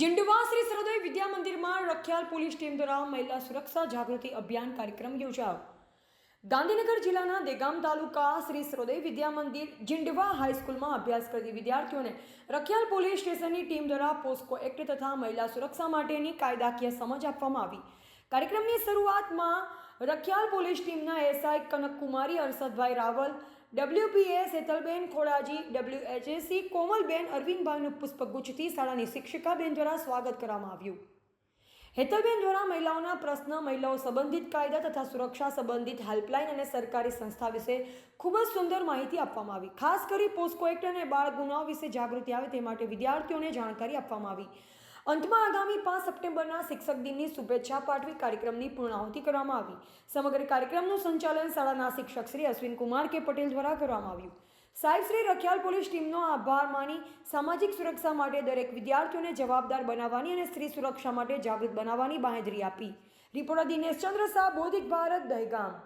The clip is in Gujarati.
जिंडवा श्री સરોદય વિદ્યા મંદિરમાં રખિયાલ પોલીસ ટીમ દ્વારા મહિલા સુરક્ષા જાગૃતિ અભિયાન કાર્યક્રમ યોજાયો। ગાંધીનગર જિલ્લાના દેગામ તાલુકા શ્રી સરોદય વિદ્યા મંદિર जिंडवा હાઈસ્કૂલમાં અભ્યાસ કરતી વિદ્યાર્થીઓને રખિયાલ પોલીસ સ્ટેશનની ટીમ દ્વારા પોસ્કો એક્ટ તથા મહિલા સુરક્ષા માટેની કાયદાકીય સમજ આપવામાં આવી। કાર્યક્રમની શરૂઆતમાં રખિયાલ પોલીસ ટીમના SI Kanakkumari Arshadbhai Raval, WPS Hetalben Khodaji, WHSC Komalben અરવિંદભાઈનું પુષ્પગુચ્છથી શાળાની શિક્ષિકાબેન દ્વારા સ્વાગત કરવામાં આવ્યું। હેતલબેન દ્વારા મહિલાઓના પ્રશ્ન, મહિલાઓ સંબંધિત કાયદા તથા સુરક્ષા સંબંધિત હેલ્પલાઇન અને સરકારી સંસ્થા વિશે ખૂબ જ સુંદર માહિતી આપવામાં આવી। ખાસ કરી પોસ્કો એક્ટ અને બાળ ગુનાઓ વિશે જાગૃતિ આવે તે માટે વિદ્યાર્થીઓને જાણકારી આપવામાં આવી। અંતમાં આગામી 5 સપ્ટેમ્બરના શિક્ષક દિનની શુભેચ્છા પાઠવી કાર્યક્રમની પૂર્ણાહુતિ કરવામાં આવી। સમગ્ર કાર્યક્રમનું સંચાલન શાળાના શિક્ષક શ્રી અશ્વિન કુમાર કે પટેલ દ્વારા કરવામાં આવ્યું। સાહેબ શ્રી રખિયાલ પોલીસ ટીમનો આભાર માની સામાજિક સુરક્ષા માટે દરેક વિદ્યાર્થીઓને જવાબદાર બનાવવાની અને સ્ત્રી સુરક્ષા માટે જાગૃત બનાવવાની બાંહેધરી આપી। રિપોર્ટર દિનેશ ચંદ્ર શાહ, બોધિક ભારત, દહેગામ।